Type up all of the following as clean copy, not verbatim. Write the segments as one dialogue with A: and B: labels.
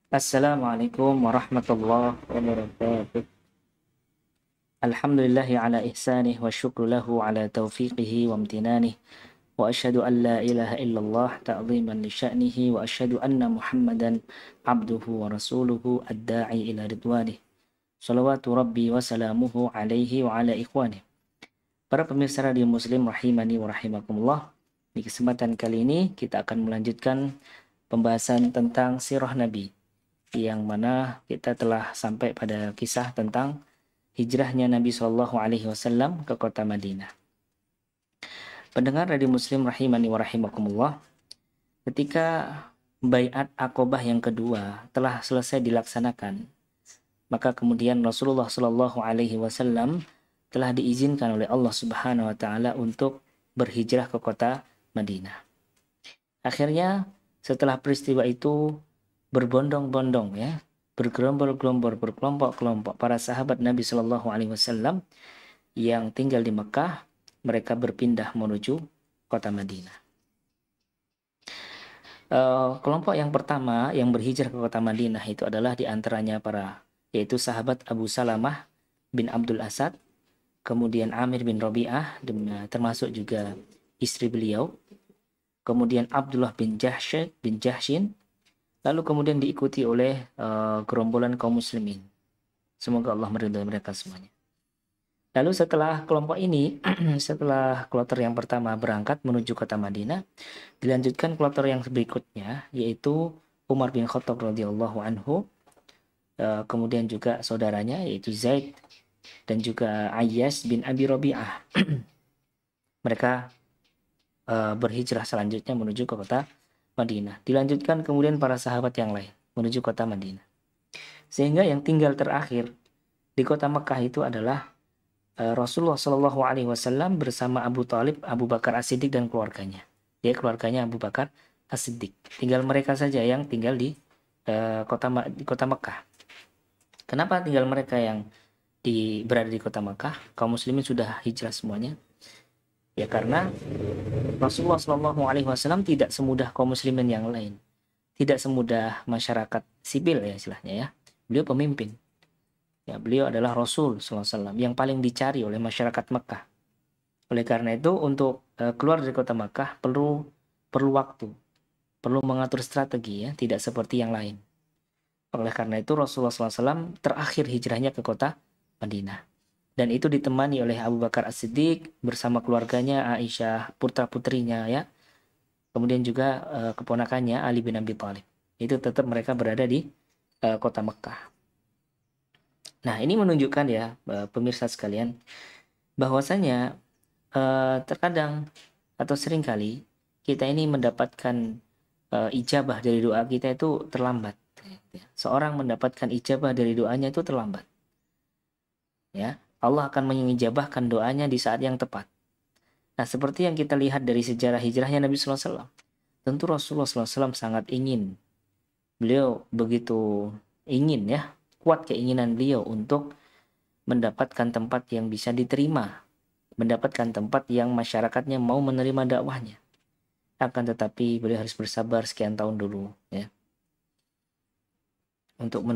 A: Assalamualaikum warahmatullahi wabarakatuh. Alhamdulillahi ala ihsanih wa syukru lahu ala taufiqihi wa amtinanih. Wa asyhadu an la ilaha illallah ta'ziman li sya'nihi wa asyhadu anna Muhammadan abduhu wa rasuluhu ad-da'i ila ridwanih. Salawatu rabbi wa salamuhu alaihi wa ala ikhwanih. Para pemirsa radio muslim rahimani wa rahimakumullah. Di kesempatan kali ini kita akan melanjutkan pembahasan tentang sirah Nabi, yang mana kita telah sampai pada kisah tentang hijrahnya Nabi Shallallahu Alaihi Wasallam ke kota Madinah. Pendengar radio Muslim rahimani wa rahimakumullah, ketika baiat Aqobah yang kedua telah selesai dilaksanakan, maka kemudian Rasulullah Shallallahu Alaihi Wasallam telah diizinkan oleh Allah Subhanahu Wa Taala untuk berhijrah ke kota Madinah. Akhirnya setelah peristiwa itu berbondong-bondong, ya, bergerombol-gerombol, berkelompok-kelompok para sahabat Nabi Shallallahu Alaihi Wasallam yang tinggal di Mekah, mereka berpindah menuju kota Madinah. Kelompok yang pertama yang berhijrah ke kota Madinah itu adalah diantaranya yaitu sahabat Abu Salamah bin Abdul Asad, kemudian Amir bin Rabi'ah, termasuk juga istri beliau, kemudian Abdullah bin Jahshin, lalu kemudian diikuti oleh gerombolan kaum muslimin. Semoga Allah meridhai mereka semuanya. Lalu setelah kelompok ini, setelah kloter yang pertama berangkat menuju kota Madinah, dilanjutkan kloter yang berikutnya, yaitu Umar bin Khattab radhiyallahu anhu, kemudian juga saudaranya yaitu Zaid dan juga Ayyas bin Abi Rabi'ah. Mereka berhijrah selanjutnya menuju ke kota Madinah. Dilanjutkan kemudian para sahabat yang lain menuju kota Madinah. Sehingga yang tinggal terakhir di kota Mekah itu adalah Rasulullah Shallallahu Alaihi Wasallam bersama Abu Talib, Abu Bakar As-Siddiq dan keluarganya. Dia keluarganya Abu Bakar As-Siddiq. Tinggal mereka saja yang tinggal di kota Mekah. Kenapa tinggal mereka yang berada di kota Mekah? Kaum muslimin sudah hijrah semuanya. Ya karena Rasulullah Shallallahu Alaihi Wasallam tidak semudah kaum muslimin yang lain, tidak semudah masyarakat sipil ya istilahnya ya. Beliau pemimpin, ya beliau adalah Rasul Sallallahu Alaihi Wasallam yang paling dicari oleh masyarakat Mekah. Oleh karena itu untuk keluar dari kota Mekah perlu waktu, perlu mengatur strategi ya, tidak seperti yang lain. Oleh karena itu Rasulullah Sallallahu Alaihi Wasallam terakhir hijrahnya ke kota Madinah. Dan itu ditemani oleh Abu Bakar As-Siddiq bersama keluarganya, Aisyah, putra-putrinya ya. Kemudian juga keponakannya Ali bin Abi Thalib. Itu tetap mereka berada di kota Mekah. Nah, ini menunjukkan ya pemirsa sekalian bahwasanya terkadang atau seringkali kita ini mendapatkan ijabah dari doa kita itu terlambat. Seorang mendapatkan ijabah dari doanya itu terlambat. Ya, Allah akan mengijabahkan doanya di saat yang tepat. Nah, seperti yang kita lihat dari sejarah hijrahnya Nabi Sallallahu Alaihi Wasallam, tentu Rasulullah Sallallahu Alaihi Wasallam sangat ingin, beliau begitu ingin ya, kuat keinginan beliau untuk mendapatkan tempat yang bisa diterima, mendapatkan tempat yang masyarakatnya mau menerima dakwahnya. Akan tetapi beliau harus bersabar sekian tahun dulu ya, untuk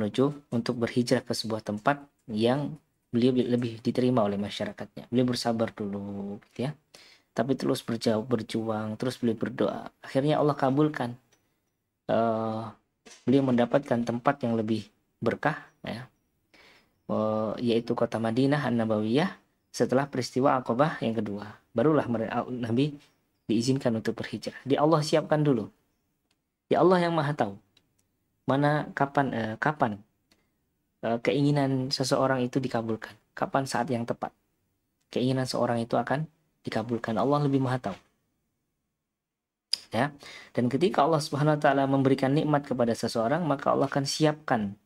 A: berhijrah ke sebuah tempat yang beliau lebih diterima oleh masyarakatnya. Beliau bersabar dulu gitu ya. Tapi terus berjuang, terus beliau berdoa. Akhirnya Allah kabulkan. Beliau mendapatkan tempat yang lebih berkah ya. Yaitu kota Madinah An-Nabawiyah setelah peristiwa Aqobah yang kedua. Barulah Nabi diizinkan untuk berhijrah. Di Allah siapkan dulu. Di Allah yang Maha tahu mana kapan keinginan seseorang itu dikabulkan. Kapan saat yang tepat keinginan seorang itu akan dikabulkan. Allah lebih Maha tahu. Ya. Dan ketika Allah Subhanahu wa taala memberikan nikmat kepada seseorang, maka Allah akan siapkan.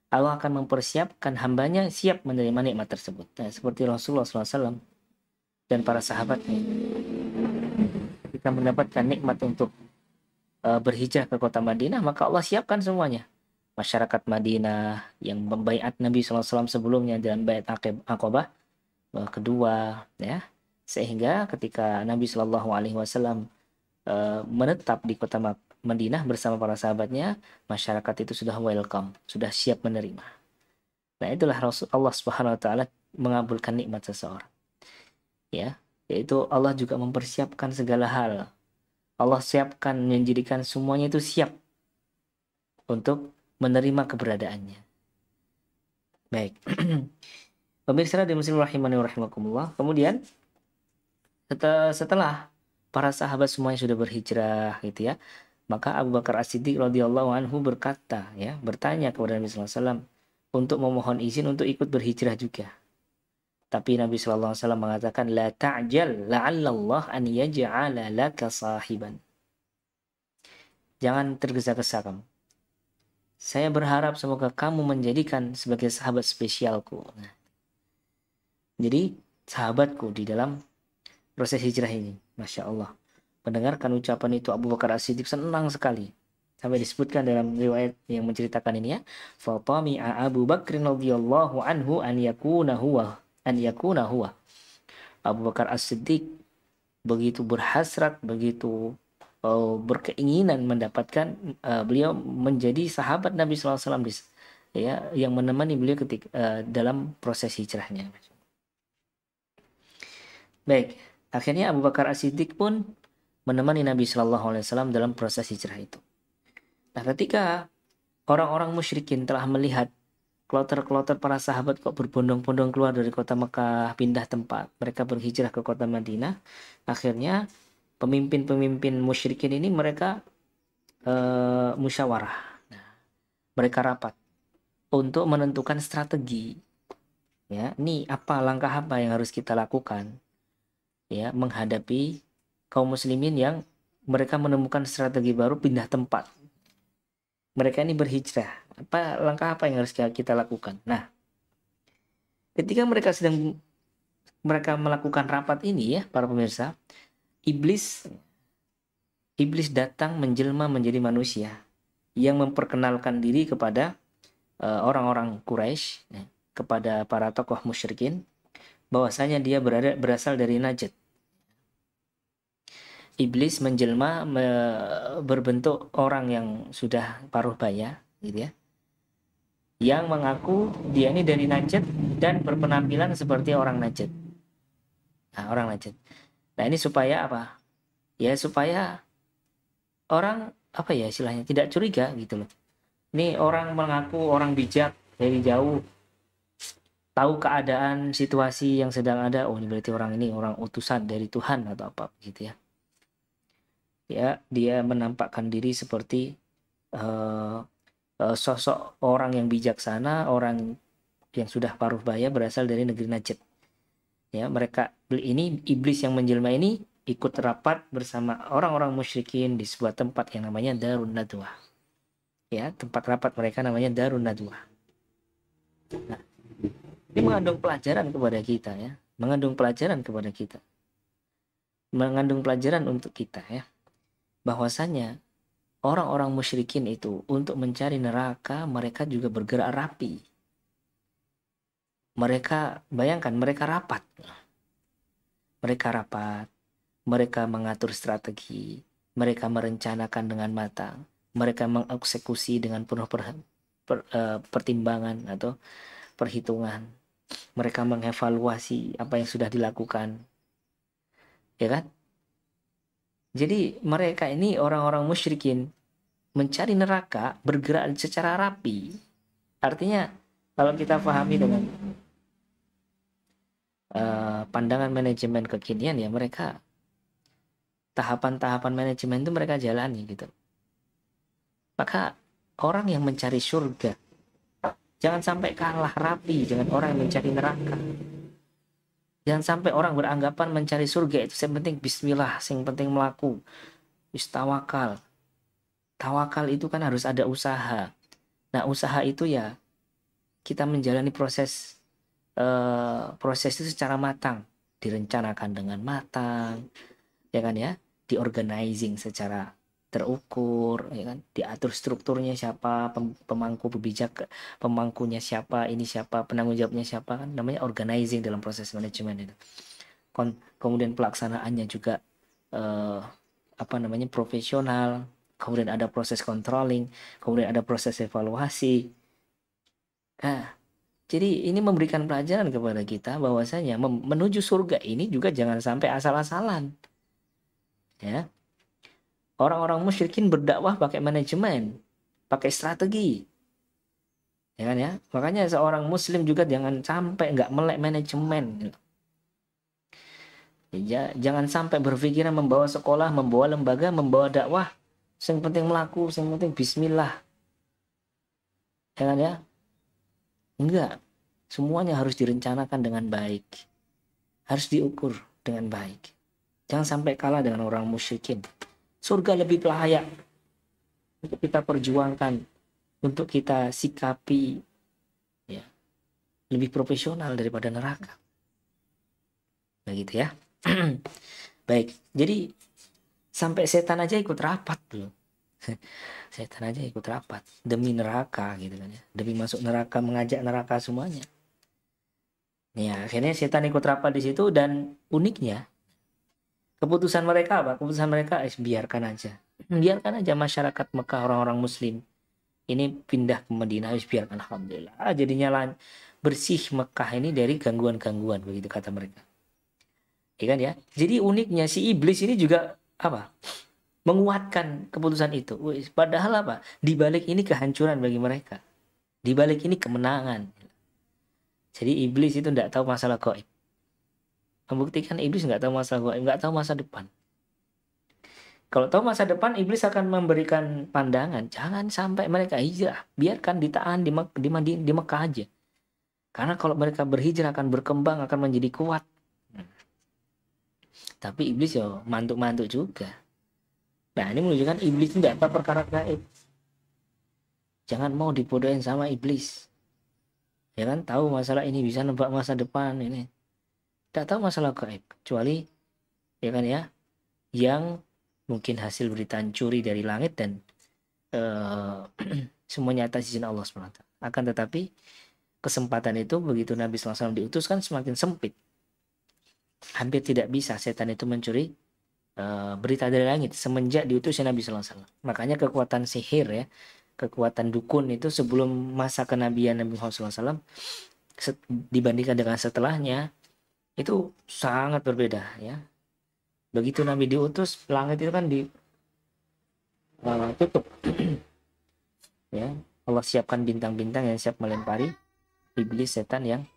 A: Allah akan mempersiapkan hambanya siap menerima nikmat tersebut. Nah, seperti Rasulullah SAW dan para sahabatnya. Ketika mendapatkan nikmat untuk berhijrah ke kota Madinah, maka Allah siapkan semuanya. Masyarakat Madinah yang membaiat Nabi SAW sebelumnya dalam baiat Aqobah kedua ya, sehingga ketika Nabi Shallallahu Alaihi Wasallam menetap di Madinah bersama para sahabatnya, masyarakat itu sudah welcome, sudah siap menerima. Nah, itulah Allah Subhanahu wa taala mengabulkan nikmat seseorang. Ya, yaitu Allah juga mempersiapkan segala hal. Allah siapkan menjadikan semuanya itu siap untuk menerima keberadaannya. Baik. Pemirsa di muslim rahimani wa rahimakumullah. Kemudian setelah para sahabat semuanya sudah berhijrah gitu ya, maka Abu Bakar As-Siddiq radhiyallahu anhu berkata ya, bertanya kepada Nabi sallallahu alaihi wasallam untuk memohon izin untuk ikut berhijrah juga. Tapi Nabi sallallahu alaihi wasallam mengatakan la ta'jal la'allallah an yaj'ala laka sahiban. Jangan tergesa-gesa kamu. Saya berharap semoga kamu menjadikan sebagai sahabat spesialku. Nah, jadi sahabatku di dalam proses hijrah ini. Masya Allah. Mendengarkan ucapan itu Abu Bakar As-Siddiq senang sekali. Sampai disebutkan dalam riwayat yang menceritakan ini ya. Fatami'a Abu Bakrin radhiyallahu anhu an yakuna huwa. Abu Bakar As-Siddiq begitu berhasrat, begitu berkeinginan mendapatkan beliau menjadi sahabat Nabi SAW ya, yang menemani beliau ketika dalam proses hijrahnya. Baik, akhirnya Abu Bakar As-Siddiq pun menemani Nabi SAW dalam proses hijrah itu. Nah, ketika orang-orang musyrikin telah melihat kloter-kloter para sahabat kok berbondong-bondong keluar dari kota Mekah, pindah tempat, mereka berhijrah ke kota Madinah, akhirnya pemimpin-pemimpin musyrikin ini mereka musyawarah. Nah, mereka rapat untuk menentukan strategi. Ya, ini langkah apa yang harus kita lakukan? Ya, menghadapi kaum muslimin yang mereka menemukan strategi baru pindah tempat. Mereka ini berhijrah. Langkah apa yang harus kita lakukan? Nah, ketika mereka melakukan rapat ini ya, para pemirsa, Iblis datang menjelma menjadi manusia yang memperkenalkan diri kepada orang-orang Quraisy, kepada para tokoh musyrikin, bahwasanya dia berasal dari Najd. Iblis menjelma berbentuk orang yang sudah paruh baya, gitu ya, yang mengaku dia ini dari Najd dan berpenampilan seperti orang Najd. Nah, orang Najd. Nah, ini supaya apa? Ya supaya orang istilahnya tidak curiga gitu loh. Ini orang mengaku orang bijak dari jauh, tahu keadaan situasi yang sedang ada. Oh, ini berarti orang ini orang utusan dari Tuhan atau apa gitu ya. Ya, dia menampakkan diri seperti sosok orang yang bijaksana, orang yang sudah paruh baya berasal dari negeri Najd. Ya, ini iblis yang menjelma ini ikut rapat bersama orang-orang musyrikin di sebuah tempat yang namanya Darun Nadwah. Ya, tempat rapat mereka namanya Darun Nadwah. Nah, ini mengandung pelajaran kepada kita ya, mengandung pelajaran untuk kita ya, bahwasanya orang-orang musyrikin itu untuk mencari neraka mereka juga bergerak rapi. Mereka bayangkan mereka rapat, mereka mengatur strategi, mereka merencanakan dengan matang, mereka mengeksekusi dengan penuh pertimbangan atau perhitungan, mereka mengevaluasi apa yang sudah dilakukan, ya kan? Jadi mereka ini orang-orang musyrikin mencari neraka bergerak secara rapi. Artinya kalau kita pahami dengan pandangan manajemen kekinian ya, mereka tahapan-tahapan manajemen itu mereka jalani gitu. Maka orang yang mencari surga jangan sampai kalah rapi dengan orang yang mencari neraka. Jangan sampai orang beranggapan mencari surga itu yang penting bismillah, yang penting melaku, tawakal. Tawakal itu kan harus ada usaha. Nah, usaha itu ya kita menjalani proses itu secara matang, direncanakan dengan matang, ya kan ya, diorganizing secara terukur, ya kan, diatur strukturnya siapa, pemangkunya siapa, ini siapa, penanggung jawabnya siapa, kan namanya organizing dalam proses manajemen itu. Kemudian pelaksanaannya juga profesional, kemudian ada proses controlling, kemudian ada proses evaluasi. Nah, jadi ini memberikan pelajaran kepada kita bahwasanya menuju surga ini juga jangan sampai asal-asalan. Ya. Orang-orang musyrikin berdakwah pakai manajemen, pakai strategi. Ya kan ya? Makanya seorang muslim juga jangan sampai nggak melek manajemen. Ya, jangan sampai berpikiran membawa sekolah, membawa lembaga, membawa dakwah. Yang penting melaku, yang penting bismillah. Ya kan ya? Enggak. Semuanya harus direncanakan dengan baik. Harus diukur dengan baik. Jangan sampai kalah dengan orang musyrikin. Surga lebih layak untuk kita perjuangkan, untuk kita sikapi, ya, lebih profesional daripada neraka. Begitu ya. Baik, jadi sampai setan aja ikut rapat loh. Setan aja ikut rapat demi neraka gitu kan ya, demi masuk neraka, mengajak neraka semuanya. Ya, akhirnya setan ikut rapat di situ, dan uniknya keputusan mereka apa? Keputusan mereka biarkan aja. Biarkan aja masyarakat Mekah, orang-orang muslim ini pindah ke Madinah, biarkan, alhamdulillah. Jadinya bersih Mekah ini dari gangguan-gangguan, begitu kata mereka. Ya kan ya? Jadi uniknya si iblis ini juga apa? Menguatkan keputusan itu. Padahal apa? Di balik ini kehancuran bagi mereka. Di balik ini kemenangan. Jadi iblis itu tidak tahu masalah gaib. Membuktikan iblis nggak tahu masalah gaib, nggak tahu masa depan. Kalau tahu masa depan, iblis akan memberikan pandangan. Jangan sampai mereka hijrah. Biarkan ditahan di Mekah aja. Karena kalau mereka berhijrah akan berkembang, akan menjadi kuat. Tapi iblis ya mantuk-mantuk juga. Nah, ini menunjukkan iblis tidak tahu perkara gaib. Jangan mau dibodohin sama iblis. Ya kan, tahu masalah ini bisa nebak masa depan ini. Tidak tahu masalah gaib. Kecuali, ya kan ya, yang mungkin hasil berita curi dari langit dan semuanya atas izin Allah SWT. Akan tetapi kesempatan itu begitu Nabi SAW diutus kan semakin sempit. Hampir tidak bisa setan itu mencuri berita dari langit semenjak diutusnya Nabi SAW. Makanya kekuatan sihir ya, kekuatan dukun itu sebelum masa kenabian Nabi Muhammad SAW dibandingkan dengan setelahnya itu sangat berbeda ya. Begitu Nabi diutus, langit itu kan ditutup. Ya, Allah siapkan bintang-bintang yang siap melempari iblis setan yang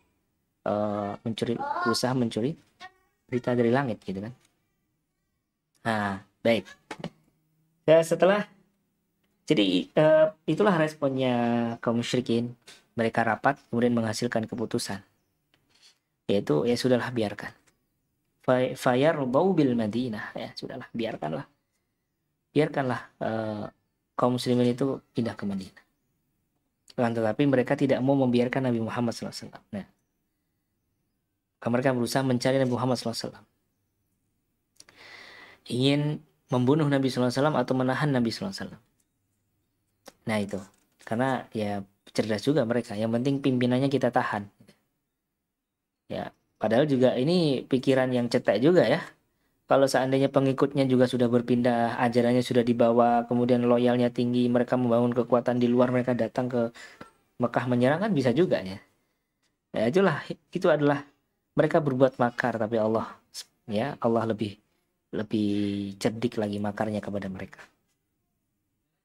A: berusaha mencuri berita dari langit gitu kan. Nah, baik. Ya, setelah jadi itulah responnya kaum musyrikin. Mereka rapat kemudian menghasilkan keputusan. Yaitu ya sudahlah biarkan. Fayarbau bil Madinah, ya sudahlah biarkanlah kaum muslimin itu pindah ke Madinah. Tetapi mereka tidak mau membiarkan Nabi Muhammad SAW. Nah, mereka berusaha mencari Nabi Muhammad SAW, ingin membunuh Nabi SAW atau menahan Nabi SAW. Nah itu karena ya cerdas juga mereka, yang penting pimpinannya kita tahan ya. Padahal juga ini pikiran yang cetek juga ya. Kalau seandainya pengikutnya juga sudah berpindah, ajarannya sudah dibawa, kemudian loyalnya tinggi, mereka membangun kekuatan di luar, mereka datang ke Mekah menyerang kan bisa juga ya. Ya itulah, itu adalah mereka berbuat makar, tapi Allah ya, Allah lebih cerdik lagi makarnya kepada mereka.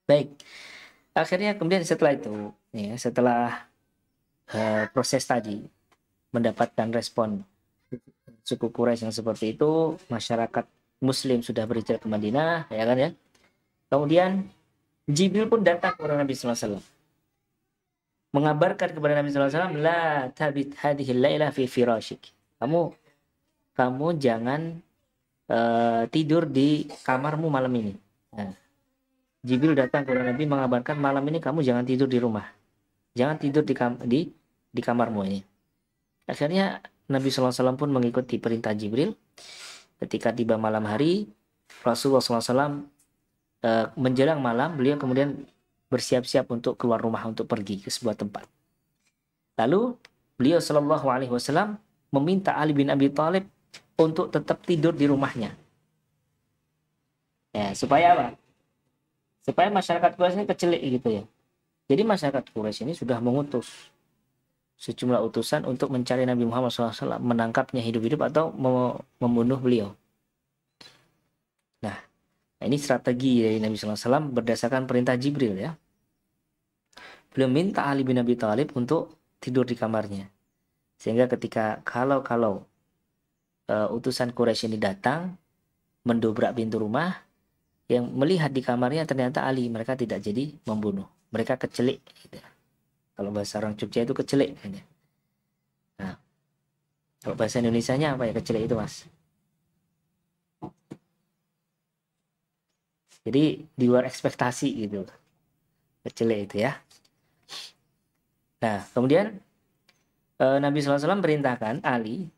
A: Baik. Akhirnya kemudian setelah itu ya, setelah proses tadi mendapatkan respon suku Quraisy yang seperti itu, masyarakat muslim sudah berhijrah ke Madinah, ya kan ya. Kemudian Jibril pun datang kepada Nabi SAW, mengabarkan kepada Nabi SAW, la tabit hadhihi laila fi firashik. Kamu jangan tidur di kamarmu malam ini. Nah, Jibril datang kepada Nabi mengabarkan, malam ini kamu jangan tidur di rumah. Jangan tidur di kamarmu ini. Akhirnya Nabi SAW pun mengikuti perintah Jibril. Ketika tiba malam hari, Rasulullah SAW menjelang malam, beliau kemudian bersiap-siap untuk keluar rumah untuk pergi ke sebuah tempat. Lalu beliau SAW meminta Ali bin Abi Thalib untuk tetap tidur di rumahnya. Ya, supaya apa? supaya masyarakat Quraisy ini kecelik gitu ya. Jadi masyarakat Quraisy ini sudah mengutus sejumlah utusan untuk mencari Nabi Muhammad SAW, menangkapnya hidup-hidup atau membunuh beliau. Nah, ini strategi dari Nabi SAW berdasarkan perintah Jibril ya. Beliau minta Ali bin Abi Thalib untuk tidur di kamarnya. Sehingga ketika kalau utusan Quraisy ini datang, mendobrak pintu rumah, yang melihat di kamarnya ternyata Ali, mereka tidak jadi membunuh. Mereka kecelik. Gitu. Kalau bahasa orang Jogja itu kecelik. Gitu. Nah, kalau bahasa Indonesianya apa ya kecelik itu, Mas? Jadi di luar ekspektasi gitu. Kecelik itu ya. Nah, kemudian Nabi SAW perintahkan Ali,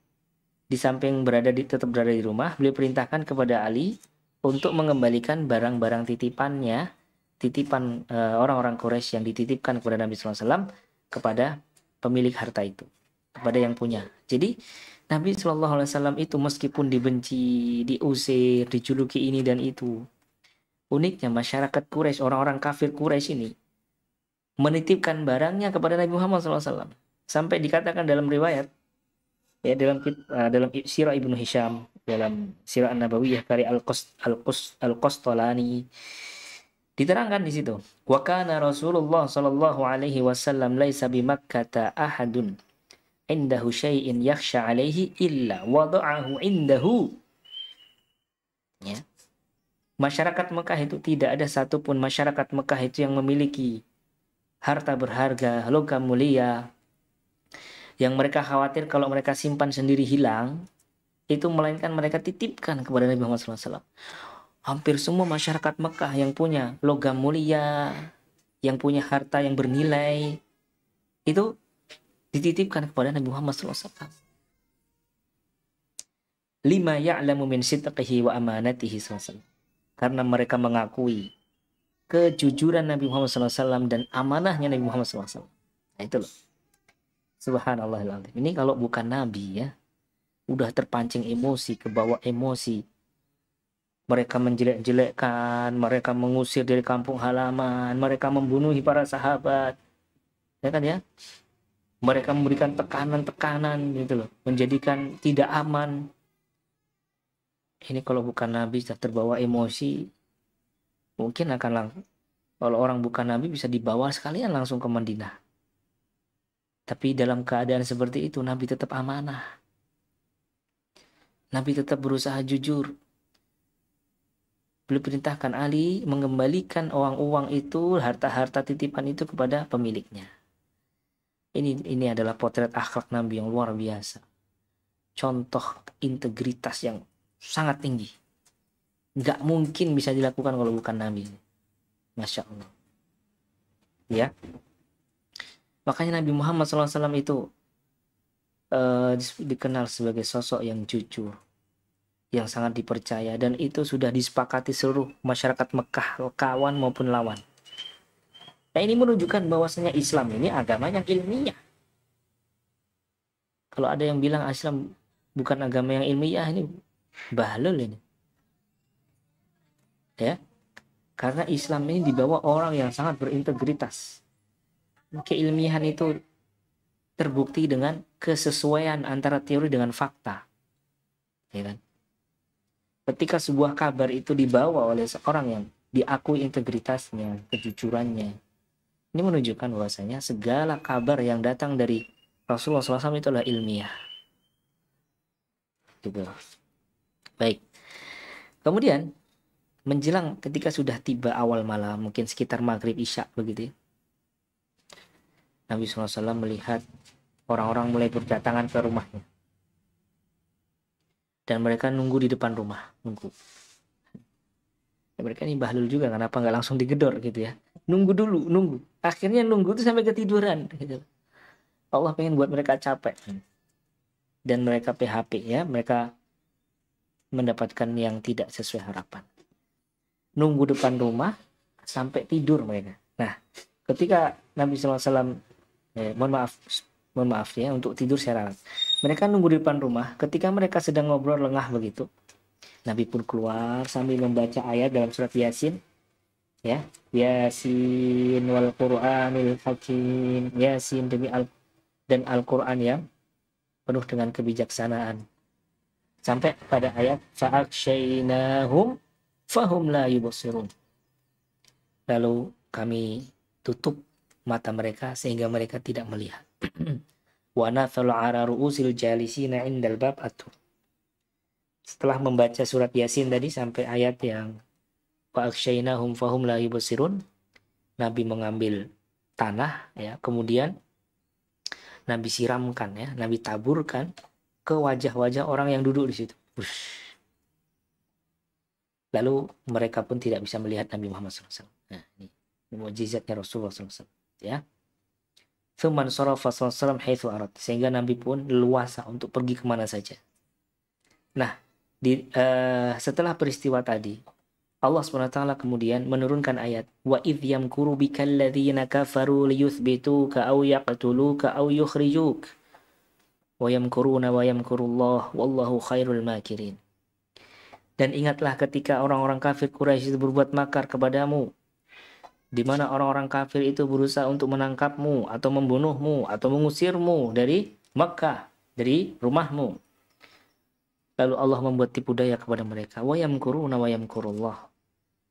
A: di samping tetap berada di rumah, beliau perintahkan kepada Ali untuk mengembalikan barang-barang titipan orang-orang Quraisy yang dititipkan kepada Nabi SAW kepada pemilik harta itu, kepada yang punya. Jadi Nabi SAW itu meskipun dibenci, diusir, dijuluki ini dan itu, uniknya masyarakat Quraisy, orang-orang kafir Quraisy ini menitipkan barangnya kepada Nabi Muhammad SAW. Sampai dikatakan dalam riwayat, ya dalam Sirah Ibnu Hisham, dalam Sirah An-Nabawiyah karya Al-Qastolani, diterangkan di situ, wa kana Rasulullah sallallahu alaihi wasallam laisa bi Makkah ahadun indahu syai'in yakhsha alaihi illa wada'ahu indahu. Ya. Masyarakat Mekah itu tidak ada satupun masyarakat Mekah itu yang memiliki harta berharga, logam mulia, yang mereka khawatir kalau mereka simpan sendiri hilang, itu melainkan mereka titipkan kepada Nabi Muhammad SAW. Hampir semua masyarakat Mekah yang punya logam mulia, yang punya harta yang bernilai, itu dititipkan kepada Nabi Muhammad SAW. Lima ya'lamu min sidqihi wa amanatihi SAW. Karena mereka mengakui kejujuran Nabi Muhammad SAW dan amanahnya Nabi Muhammad SAW. Nah itu loh. Subhanallahiladzim. Ini kalau bukan Nabi ya, udah terpancing emosi, kebawa emosi. Mereka menjelek-jelekkan, mereka mengusir dari kampung halaman, mereka membunuhi para sahabat. Ya kan ya? Mereka memberikan tekanan-tekanan gitu loh, menjadikan tidak aman. Ini kalau bukan Nabi sudah terbawa emosi, mungkin kalau orang bukan Nabi bisa dibawa sekalian langsung ke Madinah. Tapi dalam keadaan seperti itu, Nabi tetap amanah. Nabi tetap berusaha jujur. Beliau perintahkan Ali mengembalikan uang-uang itu, harta-harta titipan itu kepada pemiliknya. Ini adalah potret akhlak Nabi yang luar biasa. Contoh integritas yang sangat tinggi. Nggak mungkin bisa dilakukan kalau bukan Nabi. Masya Allah. Ya. Makanya Nabi Muhammad SAW itu dikenal sebagai sosok yang jujur, yang sangat dipercaya, dan itu sudah disepakati seluruh masyarakat Mekah, kawan maupun lawan. Nah ini menunjukkan bahwasanya Islam ini agama yang ilmiah. Kalau ada yang bilang Islam bukan agama yang ilmiah, ini bahlul ini. Ya, karena Islam ini dibawa orang yang sangat berintegritas. Keilmiahan itu terbukti dengan kesesuaian antara teori dengan fakta. Ya kan? Ketika sebuah kabar itu dibawa oleh seorang yang diakui integritasnya, kejujurannya, ini menunjukkan bahwasanya segala kabar yang datang dari Rasulullah SAW itu adalah ilmiah. Gitu. Baik. Kemudian menjelang ketika sudah tiba awal malam, mungkin sekitar maghrib isya begitu ya, Nabi SAW melihat orang-orang mulai berdatangan ke rumahnya. Dan mereka nunggu di depan rumah. Nunggu. Ya, mereka ini bahlul juga. Kenapa nggak langsung digedor gitu ya. Nunggu dulu, nunggu. Akhirnya nunggu itu sampai ketiduran. Gitu. Allah pengen buat mereka capek. Dan mereka PHP ya. Mereka mendapatkan yang tidak sesuai harapan. Nunggu depan rumah sampai tidur mereka. Nah, ketika Nabi SAW, mohon maaf ya untuk tidur saya ralat. Mereka nunggu di depan rumah. Ketika mereka sedang ngobrol lengah begitu, Nabi pun keluar sambil membaca ayat dalam surat Yasin. Ya, Yasin wal Qur'anil Hakim. Yasin demi dan Al-Qur'an yang penuh dengan kebijaksanaan. Sampai pada ayat fa'akshaynahum fahum la yubsirun. Lalu kami tutup mata mereka sehingga mereka tidak melihat. Wa nathalu ala ru'usil jalisina indal bab atur. Setelah membaca surat Yasin tadi sampai ayat yang fa'akshaynahum fahum la yubsirun, Nabi mengambil tanah ya, kemudian Nabi siramkan ya, Nabi taburkan ke wajah-wajah orang yang duduk di situ. Lalu mereka pun tidak bisa melihat Nabi Muhammad SAW. Nah, ini mukjizatnya Rasulullah SAW. Ya. Thumman sarafa SAW haitsu arad. Sehingga Nabi pun leluasa untuk pergi kemana saja. Nah, setelah peristiwa tadi, Allah SWT kemudian menurunkan ayat wa idh yamkuru bikal ladzina kafaru liyuthbituka aw yaqtuluka aw yukhrijuk wa yamkuruna wa yamkurullah wallahu khairul makirin. Dan ingatlah ketika orang-orang kafir Quraisy itu berbuat makar kepadamu, di mana orang-orang kafir itu berusaha untuk menangkapmu atau membunuhmu atau mengusirmu dari Makkah, dari rumahmu. Lalu Allah membuat tipu daya kepada mereka. Wa yamkuruna wa yamkurullah.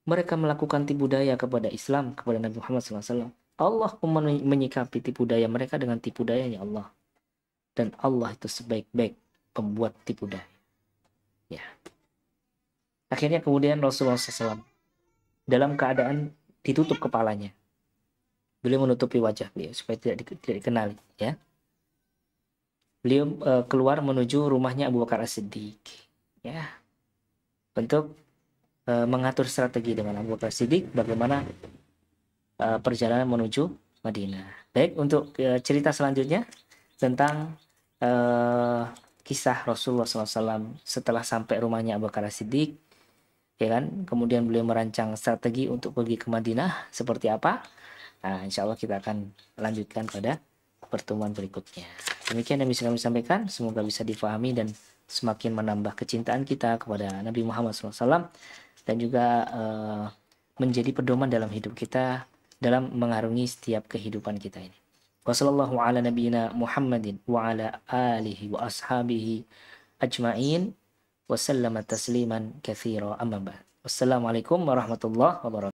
A: Mereka melakukan tipu daya kepada Islam, kepada Nabi Muhammad SAW. Allah pun menyikapi tipu daya mereka dengan tipu dayanya Allah. Dan Allah itu sebaik-baik pembuat tipu daya. Ya. Akhirnya kemudian Rasulullah SAW dalam keadaan ditutup kepalanya. Beliau menutupi wajah beliau supaya tidak dikenali. Ya. Beliau keluar menuju rumahnya Abu Bakar As-Siddiq. Ya. Untuk mengatur strategi dengan Abu Bakar Siddiq bagaimana perjalanan menuju Madinah. Baik, untuk cerita selanjutnya tentang kisah Rasulullah SAW setelah sampai rumahnya Abu Bakar Siddiq, ya kan? Kemudian beliau merancang strategi untuk pergi ke Madinah seperti apa? Nah, insya Allah kita akan lanjutkan pada pertemuan berikutnya. Demikian yang bisa kami sampaikan. Semoga bisa difahami dan semakin menambah kecintaan kita kepada Nabi Muhammad SAW. Dan juga menjadi pedoman dalam hidup kita dalam mengarungi setiap kehidupan kita ini. Wassallallahu ala nabiyyina Muhammadin wa ala alihi wa ashabihi ajma'in wa sallama tasliman katsira amma ba'd. Wassalamualaikum warahmatullahi wabarakatuh.